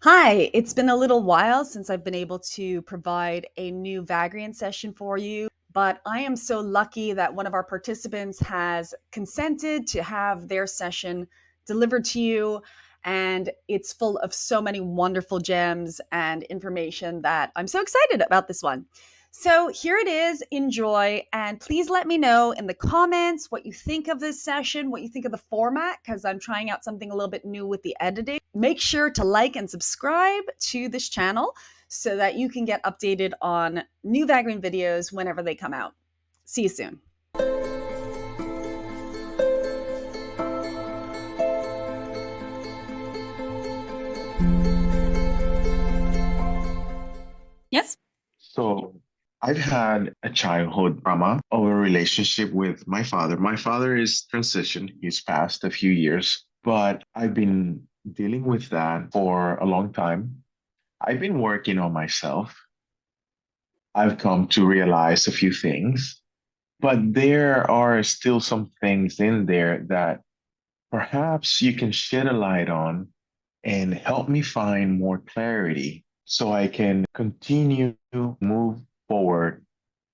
Hi, it's been a little while since I've been able to provide a new Vagrein session for you, but I am so lucky that one of our participants has consented to have their session delivered to you. And it's full of so many wonderful gems and information that I'm so excited about this one. So here it is. Enjoy. And please let me know in the comments what you think of this session, what you think of the format, because I'm trying out something a little bit new with the editing. Make sure to like and subscribe to this channel so that you can get updated on new Vagrein videos whenever they come out. See you soon. Yes? So I've had a childhood trauma of a relationship with my father. My father is transitioned. He's passed a few years, but I've been dealing with that for a long time. I've been working on myself. I've come to realize a few things, but there are still some things in there that perhaps you can shed a light on and help me find more clarity so I can continue to move forward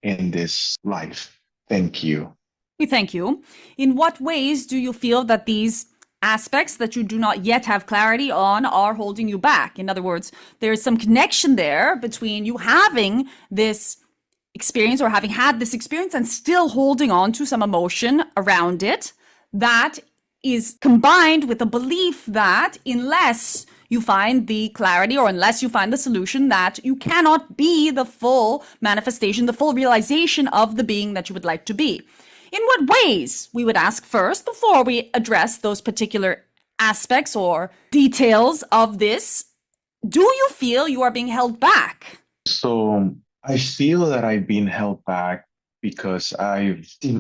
in this life. Thank you. We thank you. In what ways do you feel that these aspects that you do not yet have clarity on are holding you back? In other words, there is some connection there between you having this experience or having had this experience and still holding on to some emotion around it that is combined with a belief that unless you find the clarity or unless you find the solution, that you cannot be the full manifestation, the full realization of the being that you would like to be. In what ways, we would ask first before we address those particular aspects or details of this, do you feel you are being held back? So I feel that I've been held back because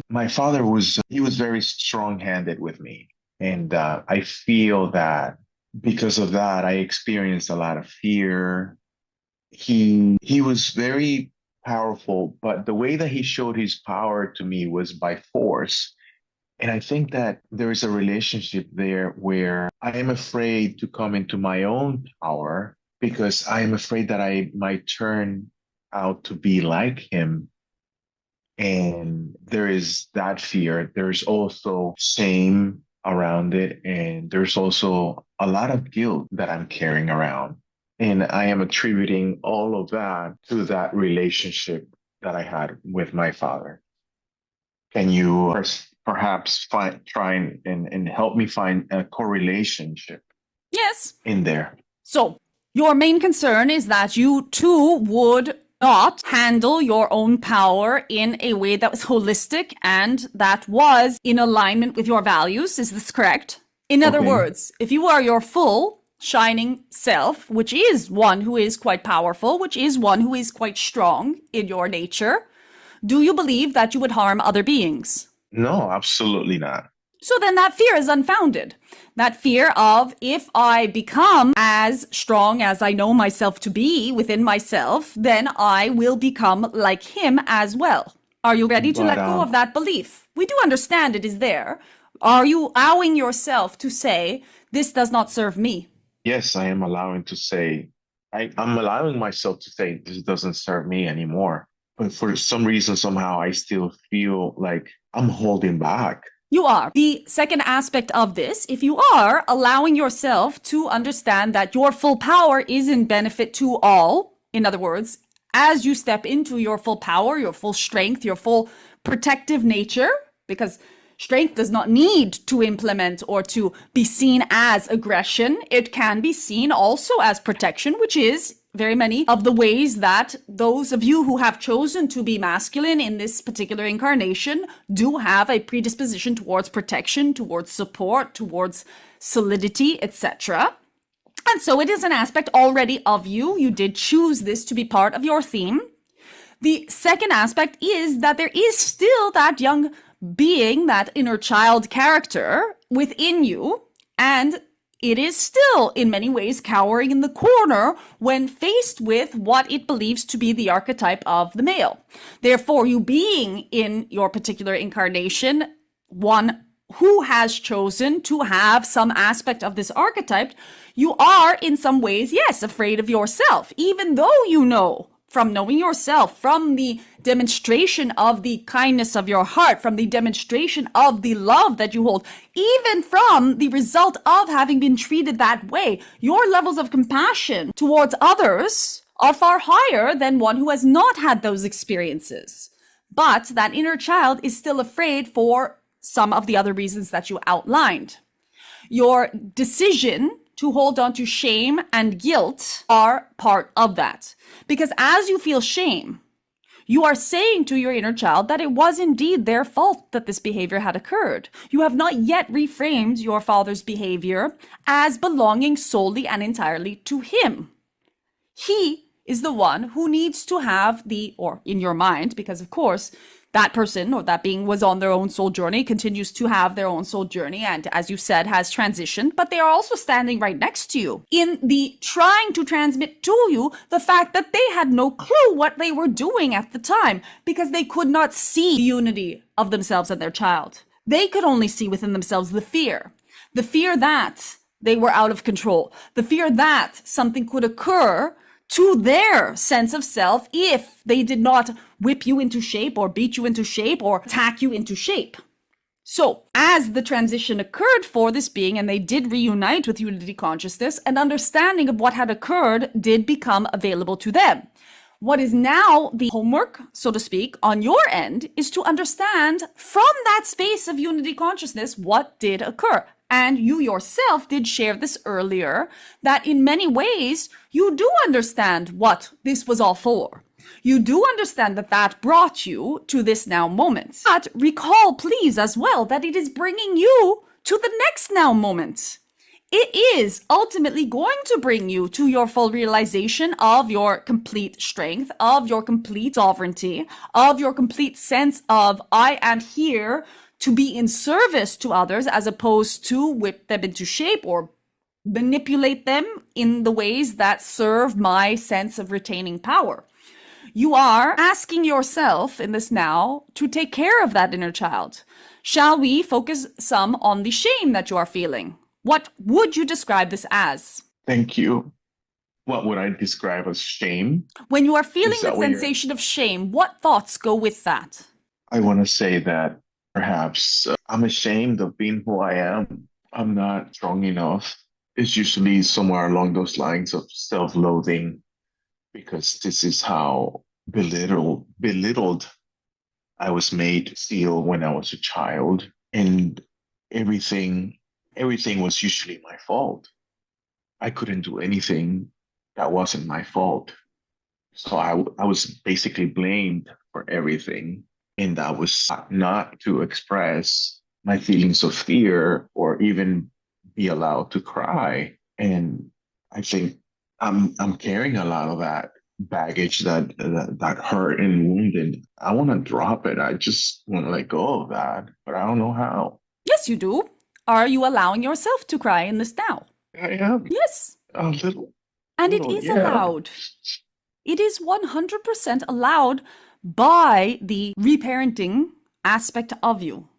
my father he was very strong-handed with me. And I feel that because of that, I experienced a lot of fear. He was very powerful, but the way that he showed his power to me was by force. And I think that there is a relationship there where I am afraid to come into my own power because I am afraid that I might turn out to be like him. And there is that fear. There's also shame around it. And there's also a lot of guilt that I'm carrying around. And I am attributing all of that to that relationship that I had with my father. Can you perhaps try and help me find a correlation Yes. in there? So, your main concern is that you too would not handle your own power in a way that was holistic and that was in alignment with your values. Is this correct? In other Okay. words, if you are your full shining self, which is one who is quite powerful, which is one who is quite strong in your nature, do you believe that you would harm other beings? No, absolutely not. So then that fear is unfounded. That fear of if I become as strong as I know myself to be within myself, then I will become like him as well. Are you ready to But let go of that belief? We do understand it is there. Are you allowing yourself to say, this does not serve me? yes, I am allowing to say, I'm allowing myself to say this doesn't serve me anymore. But for some reason, somehow I still feel like I'm holding back. You are. The second aspect of this, if you are allowing yourself to understand that your full power is in benefit to all, in other words, as you step into your full power, your full strength, your full protective nature, because strength does not need to implement or to be seen as aggression. It can be seen also as protection, which is very many of the ways that those of you who have chosen to be masculine in this particular incarnation do have a predisposition towards protection, towards support, towards solidity, etc. And so it is an aspect already of you. You did choose this to be part of your theme. The second aspect is that there is still that young being, that inner child character within you, and it is still in many ways cowering in the corner when faced with what it believes to be the archetype of the male. Therefore, you being in your particular incarnation one who has chosen to have some aspect of this archetype, you are in some ways, yes, afraid of yourself, even though you know from knowing yourself, from the demonstration of the kindness of your heart, from the demonstration of the love that you hold, even from the result of having been treated that way, your levels of compassion towards others are far higher than one who has not had those experiences. But that inner child is still afraid for some of the other reasons that you outlined. Your decision to hold on to shame and guilt are part of that. Because as you feel shame, you are saying to your inner child that it was indeed their fault that this behavior had occurred. You have not yet reframed your father's behavior as belonging solely and entirely to him. He is the one who needs to have or in your mind, because of course, that person or that being was on their own soul journey, continues to have their own soul journey, and as you said, has transitioned, but they are also standing right next to you in the trying to transmit to you the fact that they had no clue what they were doing at the time because they could not see the unity of themselves and their child. They could only see within themselves the fear that they were out of control, the fear that something could occur to their sense of self if they did not whip you into shape or beat you into shape or attack you into shape. So as the transition occurred for this being and they did reunite with unity consciousness, an understanding of what had occurred did become available to them. What is now the homework, so to speak, on your end is to understand from that space of unity consciousness what did occur. And you yourself did share this earlier, that in many ways, you do understand what this was all for. You do understand that that brought you to this now moment. But recall, please, as well, that it is bringing you to the next now moment. It is ultimately going to bring you to your full realization of your complete strength, of your complete sovereignty, of your complete sense of, I am here to be in service to others as opposed to whip them into shape or manipulate them in the ways that serve my sense of retaining power. You are asking yourself in this now to take care of that inner child. Shall we focus some on the shame that you are feeling? What would you describe this as? Thank you. What would I describe as shame? When you are feeling the sensation of shame, what thoughts go with that? I want to say that perhaps I'm ashamed of being who I am. I'm not strong enough. It's usually somewhere along those lines of self-loathing because this is how belittled I was made to feel when I was a child. And everything was usually my fault. I couldn't do anything that wasn't my fault. So I was basically blamed for everything. And I was not to express my feelings of fear or even be allowed to cry. And I think I'm carrying a lot of that baggage that hurt and wounded. I want to drop it. I just want to let go of that, but I don't know how. Yes, you do. Are you allowing yourself to cry in this now? I am. Yes. A little. And it is allowed. It is 100% allowed by the reparenting aspect of you.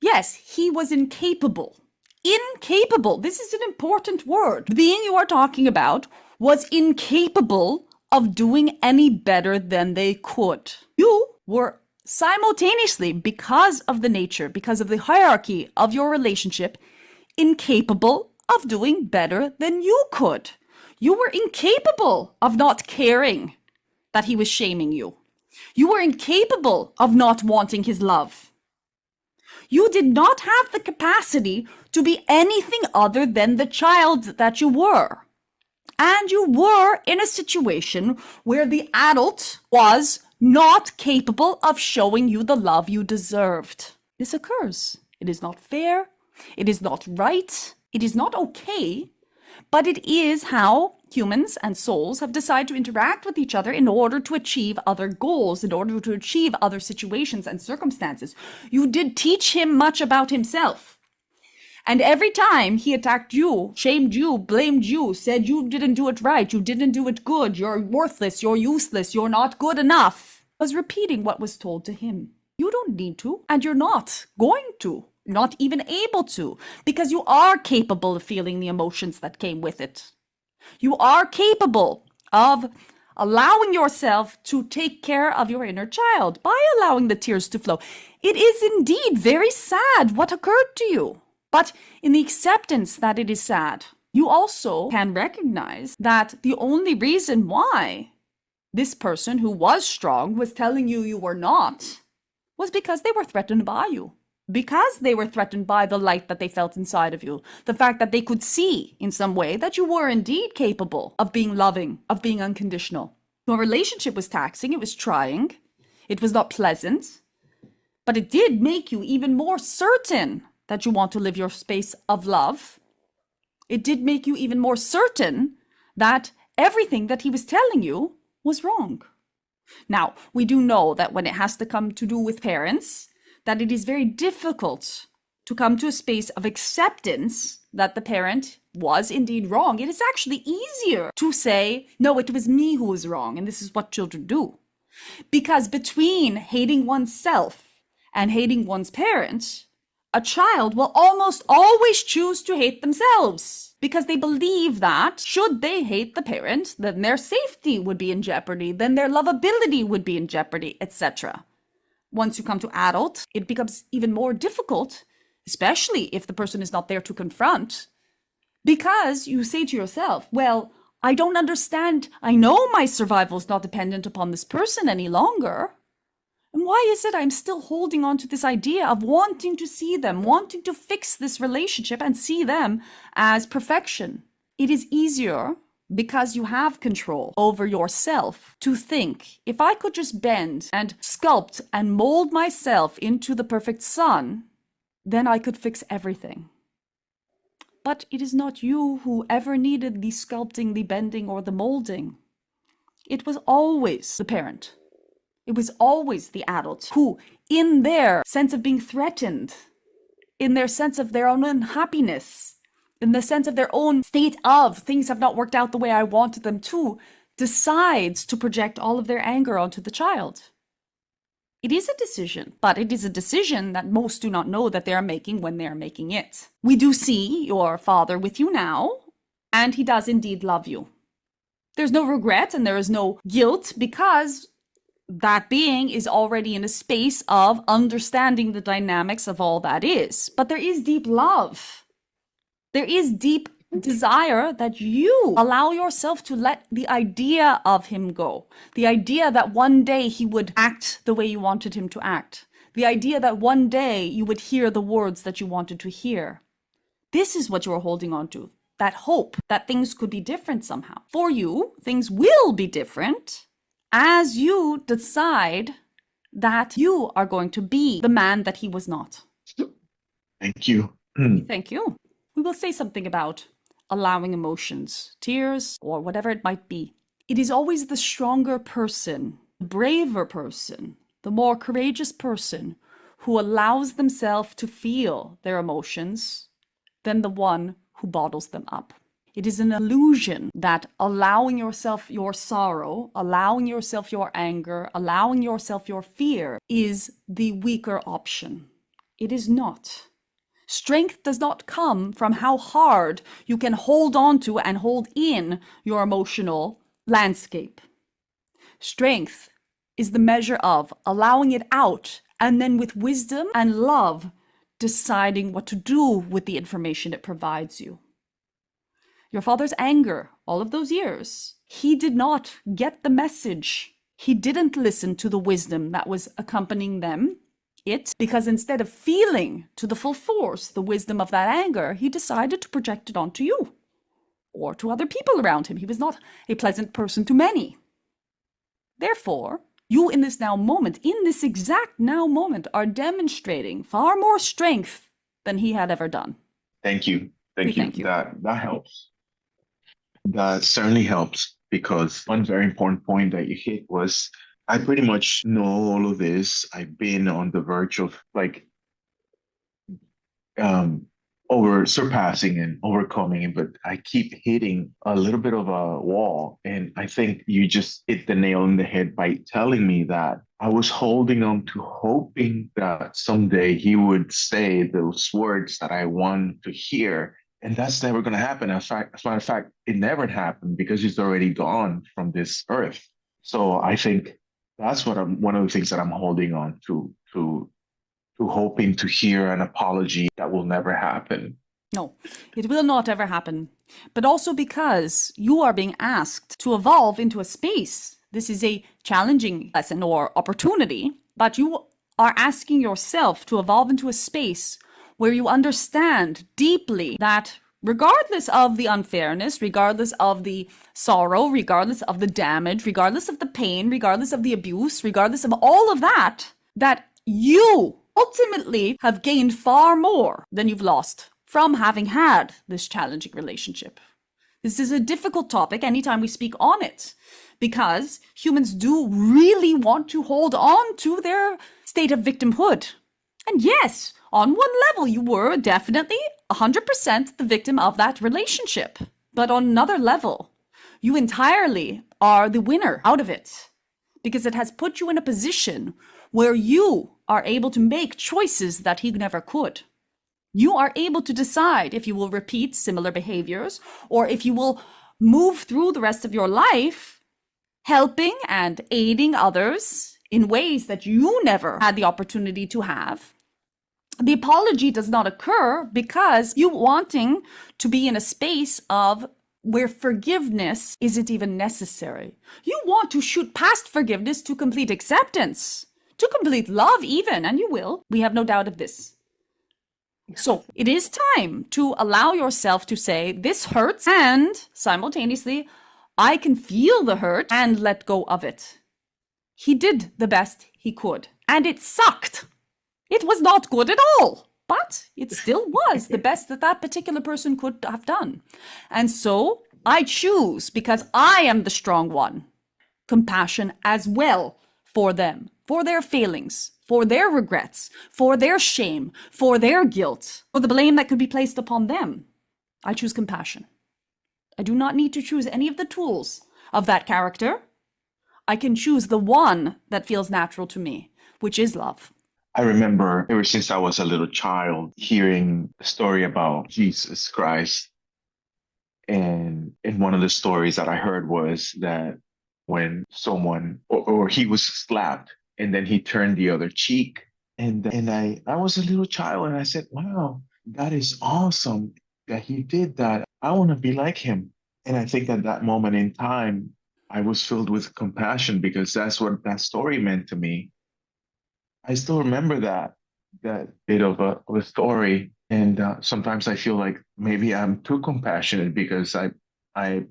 Yes, he was incapable. Incapable. This is an important word. The being you are talking about was incapable of doing any better than they could. You were simultaneously, because of the nature, because of the hierarchy of your relationship, incapable of doing better than you could. You were incapable of not caring that he was shaming you. You were incapable of not wanting his love. You did not have the capacity to be anything other than the child that you were. And you were in a situation where the adult was not capable of showing you the love you deserved. This occurs. It is not fair. It is not right. It is not okay. But it is how humans and souls have decided to interact with each other in order to achieve other goals, in order to achieve other situations and circumstances. You did teach him much about himself. And every time he attacked you, shamed you, blamed you, said you didn't do it right, you didn't do it good, you're worthless, you're useless, you're not good enough, was repeating what was told to him. You don't need to, and you're not going to. not even able to, because you are capable of feeling the emotions that came with it. You are capable of allowing yourself to take care of your inner child by allowing the tears to flow. It is indeed very sad what occurred to you, but in the acceptance that it is sad, you also can recognize that the only reason why this person who was strong was telling you you were not was because they were threatened by you. Because they were threatened by the light that they felt inside of you. The fact that they could see in some way that you were indeed capable of being loving, of being unconditional. Your relationship was taxing, it was trying, it was not pleasant, but it did make you even more certain that you want to live your space of love. It did make you even more certain that everything that he was telling you was wrong. Now, we do know that when it has to come to do with parents, that it is very difficult to come to a space of acceptance that the parent was indeed wrong. It is actually easier to say, no, it was me who was wrong, and this is what children do. Because between hating oneself and hating one's parent, a child will almost always choose to hate themselves because they believe that should they hate the parent, then their safety would be in jeopardy, then their lovability would be in jeopardy, etc. Once you come to adult, it becomes even more difficult, especially if the person is not there to confront, because you say to yourself, well, I don't understand. I know my survival is not dependent upon this person any longer. And why is it I'm still holding on to this idea of wanting to see them, wanting to fix this relationship and see them as perfection? It is easier because you have control over yourself to think, if I could just bend and sculpt and mold myself into the perfect son, then I could fix everything. But it is not you who ever needed the sculpting, the bending, or the molding. It was always the parent. It was always the adult who, in their sense of being threatened, in their sense of their own unhappiness, in the sense of their own state of things have not worked out the way I wanted them to, decides to project all of their anger onto the child. It is a decision, but it is a decision that most do not know that they are making when they are making it. We do see your father with you now, and he does indeed love you. There's no regret and there is no guilt because that being is already in a space of understanding the dynamics of all that is. But there is deep love. There is deep desire that you allow yourself to let the idea of him go. The idea that one day he would act the way you wanted him to act. The idea that one day you would hear the words that you wanted to hear. This is what you are holding on to. That hope that things could be different somehow. For you, things will be different as you decide that you are going to be the man that he was not. Thank you. Thank you. We will say something about allowing emotions, tears, or whatever it might be. It is always the stronger person, the braver person, the more courageous person who allows themselves to feel their emotions than the one who bottles them up. It is an illusion that allowing yourself your sorrow, allowing yourself your anger, allowing yourself your fear is the weaker option. It is not. Strength does not come from how hard you can hold on to and hold in your emotional landscape. Strength is the measure of allowing it out and then with wisdom and love deciding what to do with the information it provides you. Your father's anger, all of those years, he did not get the message. He didn't listen to the wisdom that was accompanying them. Because instead of feeling to the full force the wisdom of that anger, he decided to project it onto you or to other people around him. He was not a pleasant person to many. Therefore, you in this now moment, in this exact now moment, are demonstrating far more strength than he had ever done. Thank you. Thank you. That helps. That certainly helps because one very important point that you hit was I pretty much know all of this. I've been on the verge of over surpassing and overcoming it, but I keep hitting a little bit of a wall. And I think you just hit the nail on the head by telling me that I was holding on to hoping that someday he would say those words that I want to hear. And that's never going to happen. As a matter of fact, it never happened because he's already gone from this earth. So I think that's one of the things that I'm holding on to hoping to hear an apology that will never happen. No, it will not ever happen. But also because you are being asked to evolve into a space. This is a challenging lesson or opportunity, but you are asking yourself to evolve into a space where you understand deeply that regardless of the unfairness, regardless of the sorrow, regardless of the damage, regardless of the pain, regardless of the abuse, regardless of all of that, that you ultimately have gained far more than you've lost from having had this challenging relationship. This is a difficult topic anytime we speak on it, because humans do really want to hold on to their state of victimhood. And yes, on one level, you were definitely 100% the victim of that relationship. But on another level, you entirely are the winner out of it, because it has put you in a position where you are able to make choices that he never could. You are able to decide if you will repeat similar behaviors or if you will move through the rest of your life helping and aiding others in ways that you never had the opportunity to have. The apology does not occur because you wanting to be in a space of where forgiveness isn't even necessary. You want to shoot past forgiveness to complete acceptance, to complete love even, and you will. We have no doubt of this. So it is time to allow yourself to say, this hurts, and simultaneously, I can feel the hurt and let go of it. He did the best he could, and it sucked. It was not good at all, but it still was the best that that particular person could have done. And so I choose, because I am the strong one, compassion as well for them, for their failings, for their regrets, for their shame, for their guilt, for the blame that could be placed upon them. I choose compassion. I do not need to choose any of the tools of that character. I can choose the one that feels natural to me, which is love. I remember ever since I was a little child hearing a story about Jesus Christ. And one of the stories that I heard was that when someone or he was slapped and then he turned the other cheek. And I was a little child and I said, wow, that is awesome that he did that. I want to be like him. And I think at that moment in time, I was filled with compassion because that's what that story meant to me. I still remember that bit of a story, and sometimes I feel like maybe I'm too compassionate because it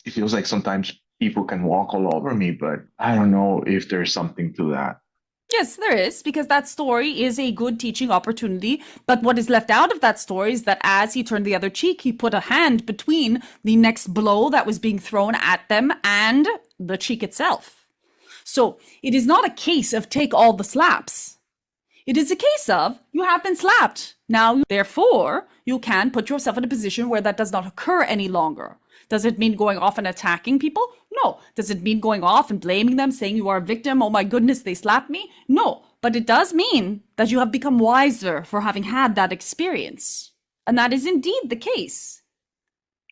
feels like sometimes people can walk all over me, but I don't know if there's something to that. Yes, there is, because that story is a good teaching opportunity. But what is left out of that story is that as he turned the other cheek, he put a hand between the next blow that was being thrown at them and the cheek itself. So it is not a case of take all the slaps. It is a case of you have been slapped. Now, therefore, you can put yourself in a position where that does not occur any longer. Does it mean going off and attacking people? No. Does it mean going off and blaming them, saying you are a victim? Oh my goodness, they slapped me? No. But it does mean that you have become wiser for having had that experience. And that is indeed the case.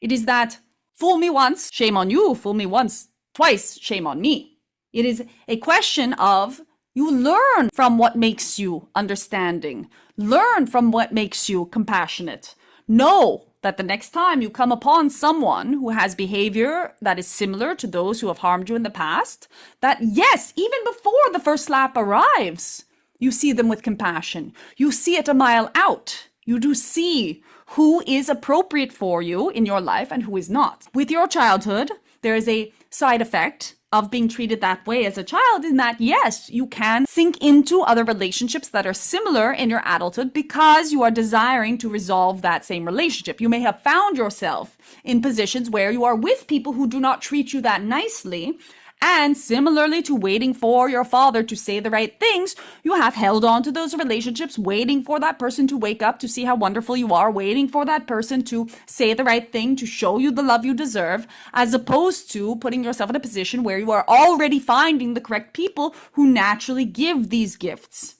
It is that fool me once, shame on you. Fool me once, twice, shame on me. It is a question of you learn from what makes you understanding. Learn from what makes you compassionate. Know that the next time you come upon someone who has behavior that is similar to those who have harmed you in the past, that yes, even before the first slap arrives, you see them with compassion. You see it a mile out. You do see who is appropriate for you in your life and who is not. With your childhood, there is a side effect of being treated that way as a child, in that, yes, you can sink into other relationships that are similar in your adulthood because you are desiring to resolve that same relationship. You may have found yourself in positions where you are with people who do not treat you that nicely, And similarly to waiting for your father to say the right things, you have held on to those relationships, waiting for that person to wake up to see how wonderful you are, waiting for that person to say the right thing, to show you the love you deserve, as opposed to putting yourself in a position where you are already finding the correct people who naturally give these gifts.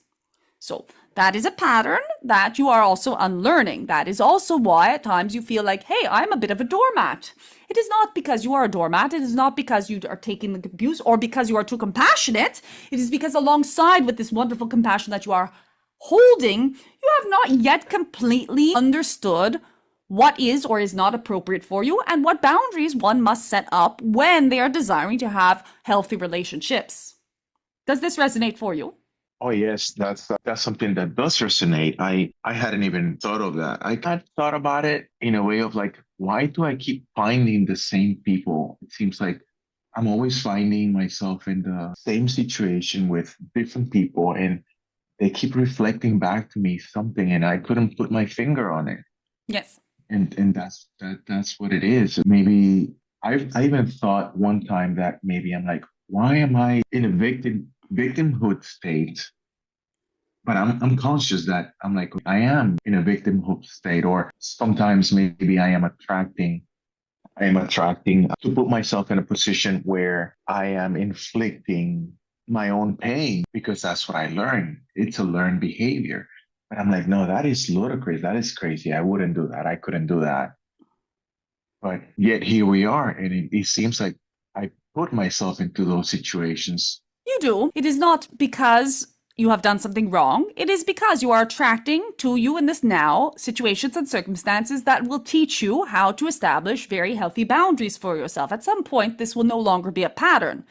So that is a pattern that you are also unlearning. That is also why at times you feel like, hey, I'm a bit of a doormat. It is not because you are a doormat. It is not because you are taking the abuse or because you are too compassionate. It is because alongside with this wonderful compassion that you are holding, you have not yet completely understood what is or is not appropriate for you and what boundaries one must set up when they are desiring to have healthy relationships. Does this resonate for you? Oh yes, that's something that does resonate. I hadn't even thought of that. I had thought about it in a way of like, why do I keep finding the same people? It seems like I'm always finding myself in the same situation with different people, and they keep reflecting back to me something, and I couldn't put my finger on it. Yes. And that's what it is. Maybe I even thought one time that maybe I'm like, why am I in a victimhood state? But I'm conscious that I'm like I am in a victimhood state, or sometimes maybe I am attracting to put myself in a position where I am inflicting my own pain because that's what I learned. It's a learned behavior. But I'm like, no, that is ludicrous. That is crazy. I wouldn't do that. I couldn't do that. But yet here we are, and it seems like I put myself into those situations. You do. It is not because you have done something wrong. It is because you are attracting to you in this now situations and circumstances that will teach you how to establish very healthy boundaries for yourself. At some point, this will no longer be a pattern.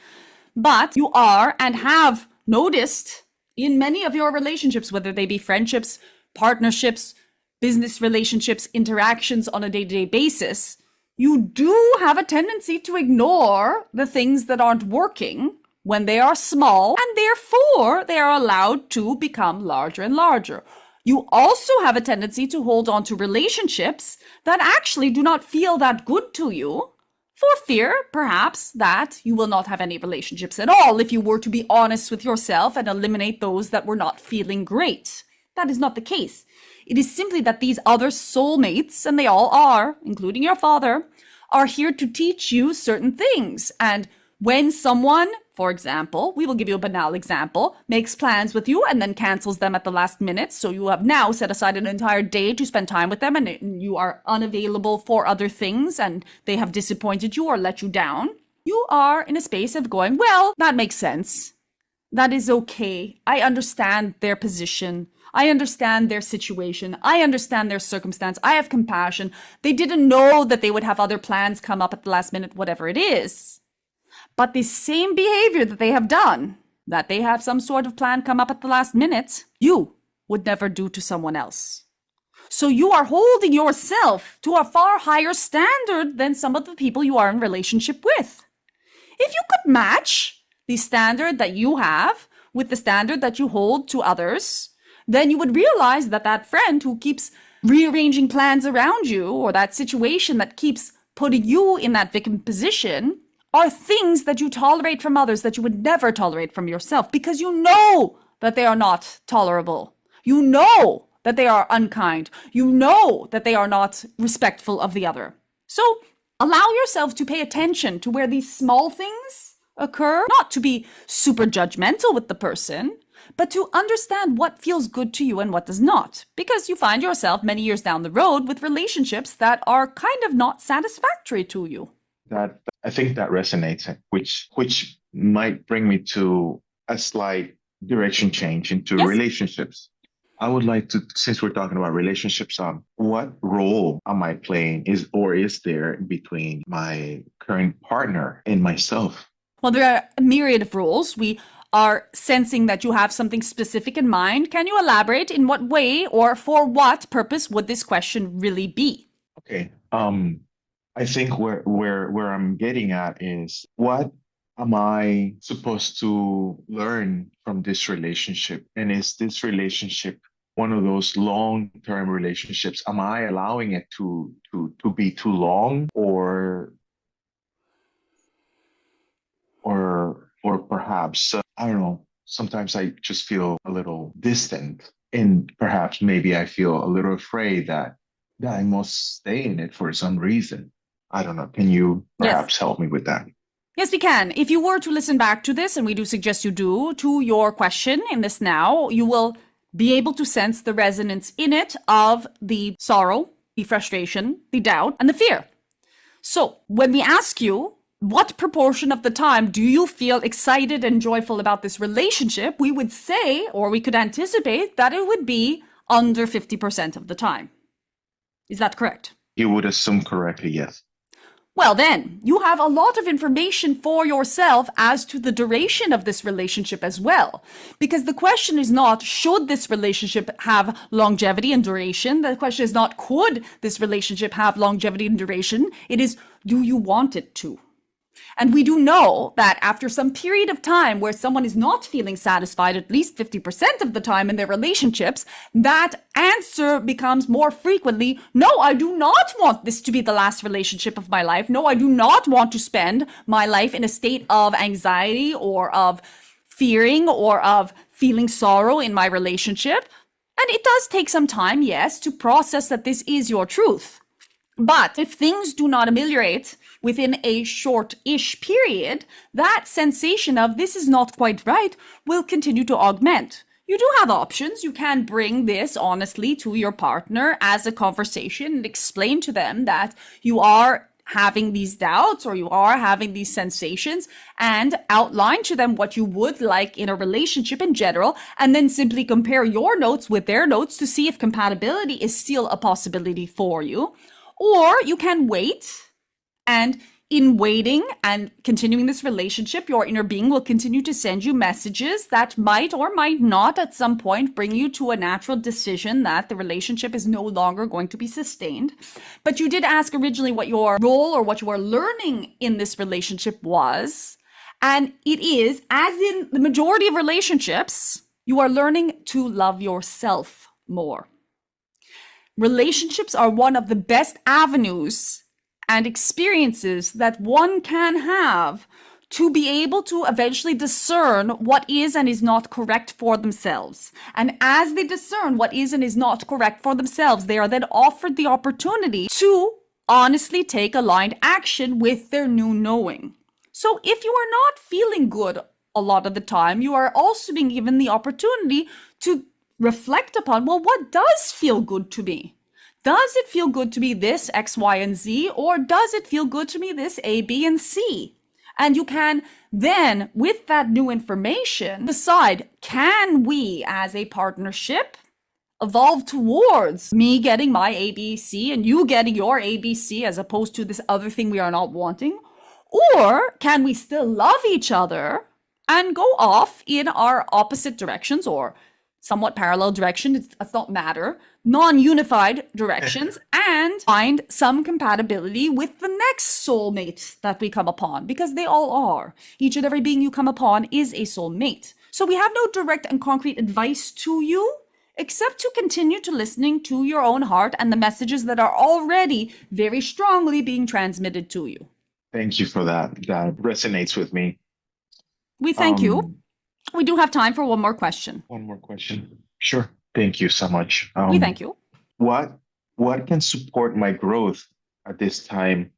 But you are and have noticed in many of your relationships, whether they be friendships, partnerships, business relationships, interactions on a day to day basis, you do have a tendency to ignore the things that aren't working when they are small, and therefore they are allowed to become larger and larger. You also have a tendency to hold on to relationships that actually do not feel that good to you, for fear, perhaps, that you will not have any relationships at all if you were to be honest with yourself and eliminate those that were not feeling great. That is not the case. It is simply that these other soulmates, and they all are, including your father, are here to teach you certain things. And when someone, for example, we will give you a banal example, makes plans with you and then cancels them at the last minute, so you have now set aside an entire day to spend time with them and you are unavailable for other things and they have disappointed you or let you down, you are in a space of going, well, that makes sense. That is okay. I understand their position. I understand their situation. I understand their circumstance. I have compassion. They didn't know that they would have other plans come up at the last minute, whatever it is. But the same behavior that they have done, that they have some sort of plan come up at the last minute, you would never do to someone else. So you are holding yourself to a far higher standard than some of the people you are in relationship with. If you could match the standard that you have with the standard that you hold to others, then you would realize that that friend who keeps rearranging plans around you, or that situation that keeps putting you in that victim position, are things that you tolerate from others that you would never tolerate from yourself, because you know that they are not tolerable. You know that they are unkind. You know that they are not respectful of the other. So allow yourself to pay attention to where these small things occur, not to be super judgmental with the person, but to understand what feels good to you and what does not, because you find yourself many years down the road with relationships that are kind of not satisfactory to you. That I think that resonates, which might bring me to a slight direction change into Yes? relationships. I would like to, since we're talking about relationships, what role am I playing is there between my current partner and myself? Well, there are a myriad of rules. We are sensing that you have something specific in mind. Can you elaborate in what way or for what purpose would this question really be? Okay. I think where I'm getting at is what am I supposed to learn from this relationship? And is this relationship one of those long-term relationships? Am I allowing it to be too long, or perhaps, I don't know, sometimes I just feel a little distant. And perhaps maybe I feel a little afraid that I must stay in it for some reason. I don't know. Can you Yes. perhaps help me with that? Yes, we can. If you were to listen back to this, and we do suggest you do, to your question in this now, you will be able to sense the resonance in it of the sorrow, the frustration, the doubt, and the fear. So when we ask you, what proportion of the time do you feel excited and joyful about this relationship? We would say, or we could anticipate, that it would be under 50% of the time. Is that correct? You would assume correctly, yes. Well, then, you have a lot of information for yourself as to the duration of this relationship as well. Because the question is not, should this relationship have longevity and duration? The question is not, could this relationship have longevity and duration? It is, do you want it to? And we do know that after some period of time where someone is not feeling satisfied, at least 50% of the time in their relationships, that answer becomes more frequently, no, I do not want this to be the last relationship of my life. No, I do not want to spend my life in a state of anxiety or of fearing or of feeling sorrow in my relationship. And it does take some time, yes, to process that this is your truth. But if things do not ameliorate within a short-ish period, that sensation of this is not quite right will continue to augment. You do have options. You can bring this honestly to your partner as a conversation and explain to them that you are having these doubts or you are having these sensations, and outline to them what you would like in a relationship in general, and then simply compare your notes with their notes to see if compatibility is still a possibility for you. Or you can wait, and in waiting and continuing this relationship, your inner being will continue to send you messages that might or might not at some point bring you to a natural decision that the relationship is no longer going to be sustained. But you did ask originally what your role or what you are learning in this relationship was. And it is, as in the majority of relationships, you are learning to love yourself more. Relationships are one of the best avenues and experiences that one can have to be able to eventually discern what is and is not correct for themselves. And as they discern what is and is not correct for themselves, they are then offered the opportunity to honestly take aligned action with their new knowing. So if you are not feeling good a lot of the time, you are also being given the opportunity to reflect upon, well, what does feel good to me? Does it feel good to me this X, Y, and Z, or does it feel good to me this A, B, and C? And you can then, with that new information, decide, can we as a partnership evolve towards me getting my ABC and you getting your ABC as opposed to this other thing we are not wanting? Or can we still love each other and go off in our opposite directions or somewhat parallel direction, it does not matter, non-unified directions, and find some compatibility with the next soulmate that we come upon, because they all are. Each and every being you come upon is a soulmate. So we have no direct and concrete advice to you, except to continue to listening to your own heart and the messages that are already very strongly being transmitted to you. Thank you for that. That resonates with me. We thank you. We do have time for one more question. One more question. Sure. Thank you so much. We thank you. What can support my growth at this time?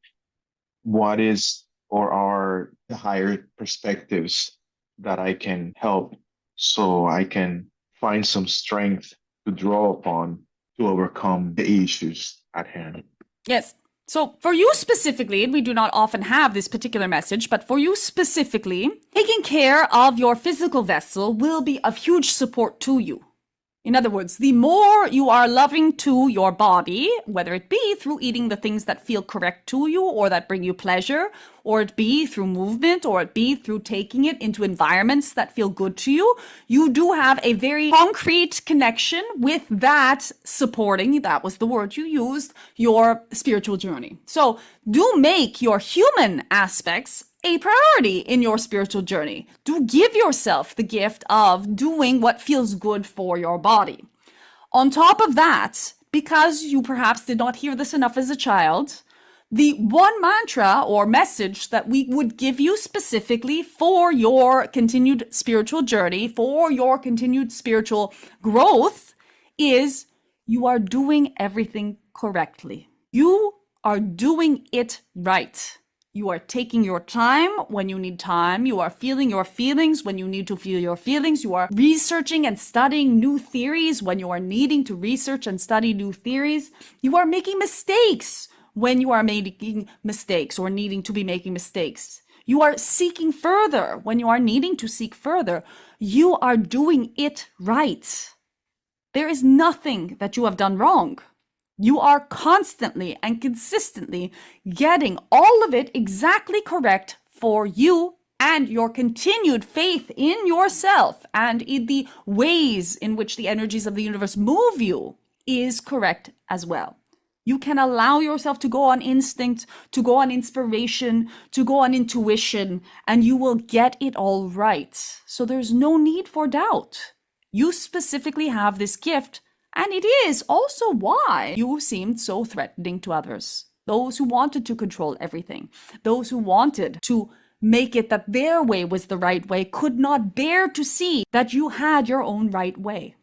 What is or are the higher perspectives that I can help so I can find some strength to draw upon to overcome the issues at hand? Yes. So for you specifically, and we do not often have this particular message, but for you specifically, taking care of your physical vessel will be of huge support to you. In other words, the more you are loving to your body, whether it be through eating the things that feel correct to you or that bring you pleasure, or it be through movement, or it be through taking it into environments that feel good to you, you do have a very concrete connection with that supporting, that was the word you used, your spiritual journey. So do make your human aspects a priority in your spiritual journey. Do give yourself the gift of doing what feels good for your body. On top of that, because you perhaps did not hear this enough as a child, the one mantra or message that we would give you specifically for your continued spiritual journey, for your continued spiritual growth is you are doing everything correctly. You are doing it right. You are taking your time when you need time. You are feeling your feelings when you need to feel your feelings. You are researching and studying new theories when you are needing to research and study new theories. You are making mistakes when you are making mistakes or needing to be making mistakes. You are seeking further when you are needing to seek further. You are doing it right. There is nothing that you have done wrong. You are constantly and consistently getting all of it exactly correct for you, and your continued faith in yourself and in the ways in which the energies of the universe move you is correct as well. You can allow yourself to go on instinct, to go on inspiration, to go on intuition, and you will get it all right. So there's no need for doubt. You specifically have this gift, and it is also why you seemed so threatening to others. Those who wanted to control everything, those who wanted to make it that their way was the right way, could not bear to see that you had your own right way.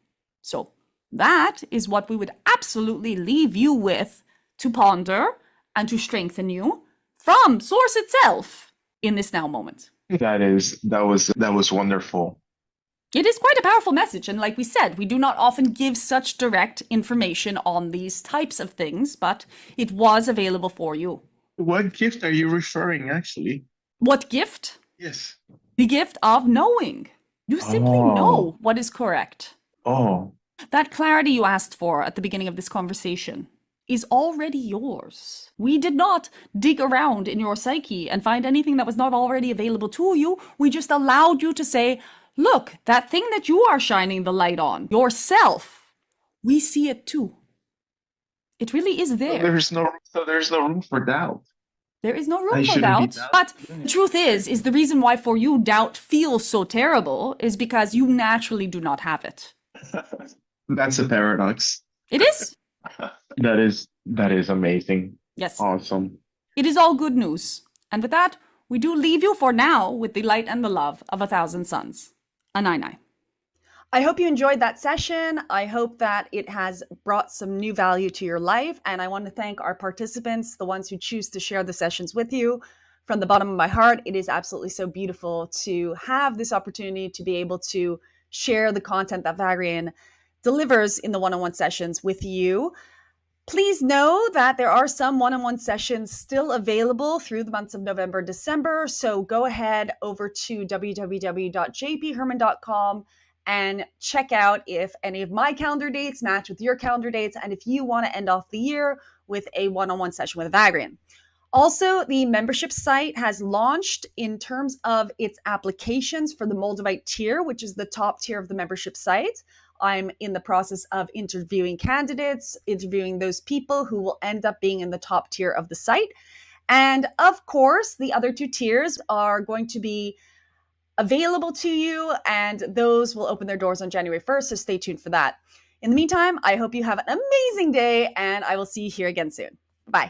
So that is what we would absolutely leave you with to ponder and to strengthen you from Source itself in this now moment. That was wonderful. It is quite a powerful message, and like we said, we do not often give such direct information on these types of things, but it was available for you. What gift are you referring, actually? What gift? Yes. The gift of knowing. You simply know what is correct. Oh. That clarity you asked for at the beginning of this conversation is already yours. We did not dig around in your psyche and find anything that was not already available to you. We just allowed you to say, look, that thing that you are shining the light on, yourself, we see it too. It really is there. So there's no room for doubt. There is no room for doubt. But the truth is the reason why for you doubt feels so terrible is because you naturally do not have it. That's a paradox. It is. That is amazing. Yes. Awesome. It is all good news. And with that, we do leave you for now with the light and the love of 1,000 suns. Anai. I hope you enjoyed that session. I hope that it has brought some new value to your life. And I want to thank our participants, the ones who choose to share the sessions with you. From the bottom of my heart, it is absolutely so beautiful to have this opportunity to be able to share the content that Vagrein delivers in the one-on-one sessions with you. Please know that there are some one-on-one sessions still available through the months of November, December. So go ahead over to www.jpherman.com and check out if any of my calendar dates match with your calendar dates, and if you want to end off the year with a one-on-one session with Vagrein. Also, the membership site has launched in terms of its applications for the Moldavite tier, which is the top tier of the membership site. I'm in the process of interviewing candidates, interviewing those people who will end up being in the top tier of the site. And of course, the other two tiers are going to be available to you, and those will open their doors on January 1st, so stay tuned for that. In the meantime, I hope you have an amazing day, and I will see you here again soon. Bye.